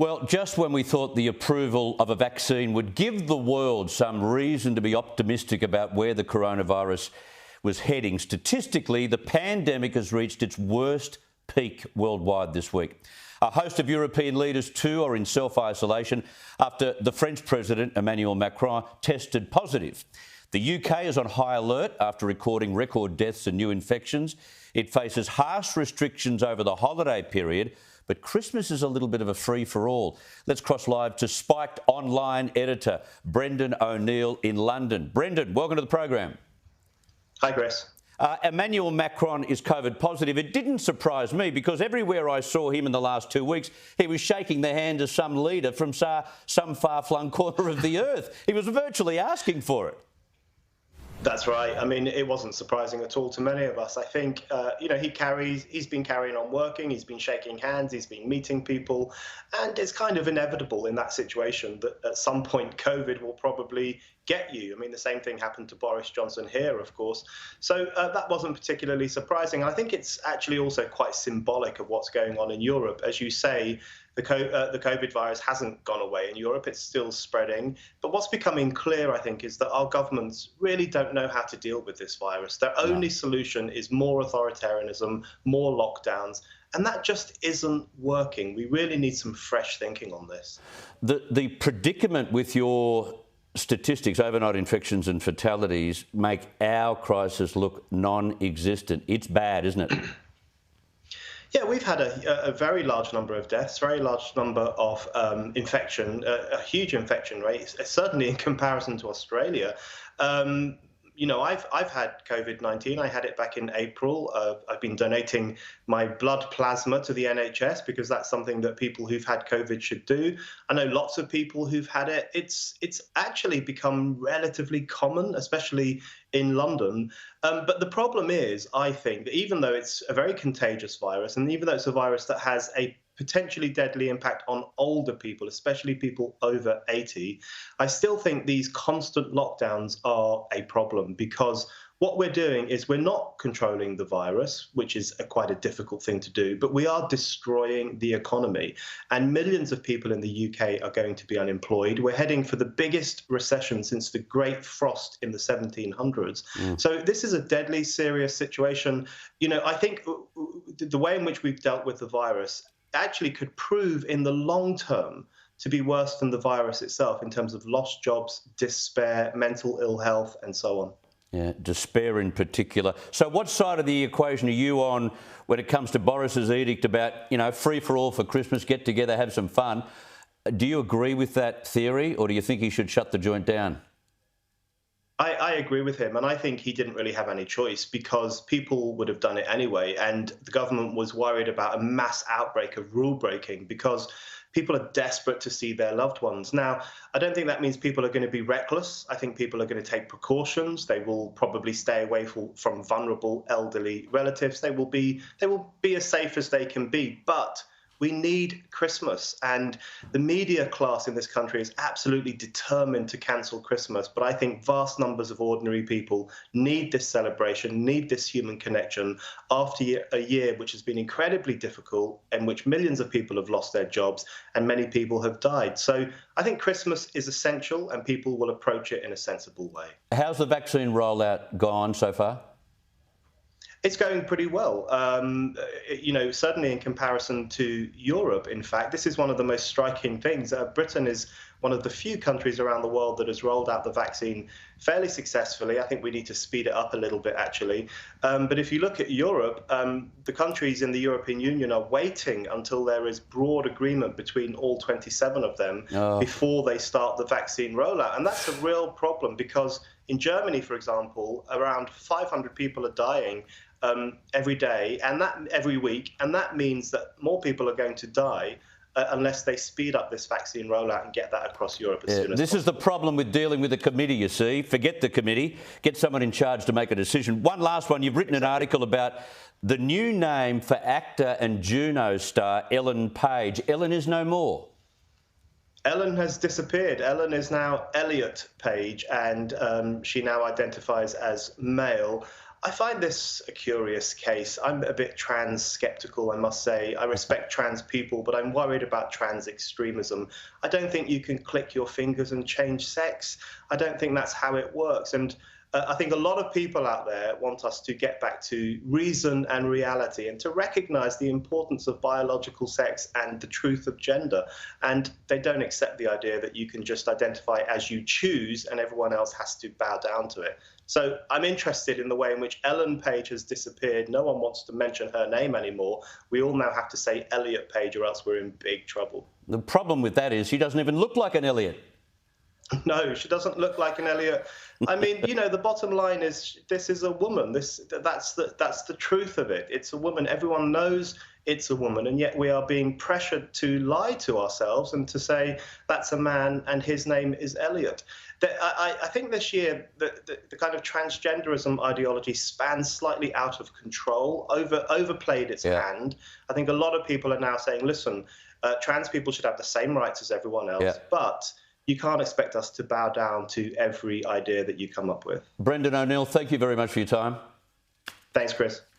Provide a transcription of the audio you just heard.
Well, just when we thought the approval of a vaccine would give the world some reason to be optimistic about where the coronavirus was heading, statistically, the pandemic has reached its worst peak worldwide this week. A host of European leaders too are in self-isolation after the French President Emmanuel Macron tested positive. The UK is on high alert after recording record deaths and new infections. It faces harsh restrictions over the holiday period, but Christmas is a little bit of a free-for-all. Let's cross live to Spiked online editor Brendan O'Neill in London. Brendan, welcome to the program. Hi, Chris. Emmanuel Macron is COVID positive. It didn't surprise me because everywhere I saw him in the last 2 weeks, he was shaking the hand of some leader from some far-flung corner of the earth. He was virtually asking for it. That's right. I mean, it wasn't surprising at all to many of us. I think, he's been carrying on working, he's been shaking hands, he's been meeting people, and it's kind of inevitable in that situation that at some point COVID will probably get you. I mean, the same thing happened to Boris Johnson here, of course. So that wasn't particularly surprising. I think it's actually also quite symbolic of what's going on in Europe. As you say, the COVID virus hasn't gone away in Europe. It's still spreading. But what's becoming clear, I think, is that our governments really don't know how to deal with this virus. Their only solution is more authoritarianism, more lockdowns. And that just isn't working. We really need some fresh thinking on this. The predicament with your statistics, overnight infections and fatalities, make our crisis look non-existent. It's bad, isn't it? Yeah, we've had a very large number of deaths, very large number of infection, a huge infection rate, certainly in comparison to Australia. I've had COVID-19. I had it back in April. I've been donating my blood plasma to the NHS because that's something that people who've had COVID should do. I know lots of people who've had it. It's actually become relatively common, especially in London. But the problem is, I think, that even though it's a very contagious virus, and even though it's a virus that has a potentially deadly impact on older people, especially people over 80, I still think these constant lockdowns are a problem because what we're doing is we're not controlling the virus, which is quite a difficult thing to do, but we are destroying the economy. And millions of people in the UK are going to be unemployed. We're heading for the biggest recession since the Great Frost in the 1700s. So this is a deadly, serious situation. I think the way in which we've dealt with the virus actually could prove in the long term to be worse than the virus itself in terms of lost jobs, despair, mental ill health, and so on. Yeah, despair in particular. So what side of the equation are you on when it comes to Boris's edict about, free for all for Christmas, get together, have some fun? Do you agree with that theory, or do you think he should shut the joint down? I agree with him, and I think he didn't really have any choice because people would have done it anyway, and the government was worried about a mass outbreak of rule breaking because people are desperate to see their loved ones. Now, I don't think that means people are going to be reckless. I think people are going to take precautions. They will probably stay away from vulnerable elderly relatives. They will be as safe as they can be, but we need Christmas, and the media class in this country is absolutely determined to cancel Christmas. But I think vast numbers of ordinary people need this celebration, need this human connection after a year which has been incredibly difficult, in which millions of people have lost their jobs and many people have died. So I think Christmas is essential and people will approach it in a sensible way. How's the vaccine rollout gone so far? It's going pretty well. Certainly in comparison to Europe, in fact, this is one of the most striking things. Britain is one of the few countries around the world that has rolled out the vaccine fairly successfully. I think we need to speed it up a little bit, actually. But if you look at Europe, the countries in the European Union are waiting until there is broad agreement between all 27 of them before they start the vaccine rollout. And that's a real problem because in Germany, for example, around 500 people are dying every day and every week, and that means that more people are going to die unless they speed up this vaccine rollout and get that across Europe as soon as possible. This is the problem with dealing with a committee, you see. Forget the committee, get someone in charge to make a decision. One last one, you've written an article about the new name for actor and Juno star Ellen Page. Ellen is no more. Ellen has disappeared. Ellen is now Elliot Page, and she now identifies as male. I find this a curious case. I'm a bit trans skeptical, I must say. I respect trans people, but I'm worried about trans extremism. I don't think you can click your fingers and change sex. I don't think that's how it works. And I think a lot of people out there want us to get back to reason and reality and to recognize the importance of biological sex and the truth of gender. And they don't accept the idea that you can just identify as you choose and everyone else has to bow down to it. So I'm interested in the way in which Ellen Page has disappeared. No one wants to mention her name anymore. We all now have to say Elliot Page or else we're in big trouble. The problem with that is she doesn't even look like an Elliot. No, she doesn't look like an Elliot. I mean, you know, the bottom line is this is a woman. That's the truth of it. It's a woman. Everyone knows it's a woman, and yet we are being pressured to lie to ourselves and to say that's a man and his name is Elliot. I think this year the kind of transgenderism ideology spans slightly out of control, overplayed its hand. I think a lot of people are now saying, listen, trans people should have the same rights as everyone else, but you can't expect us to bow down to every idea that you come up with. Brendan O'Neill, thank you very much for your time. Thanks, Chris.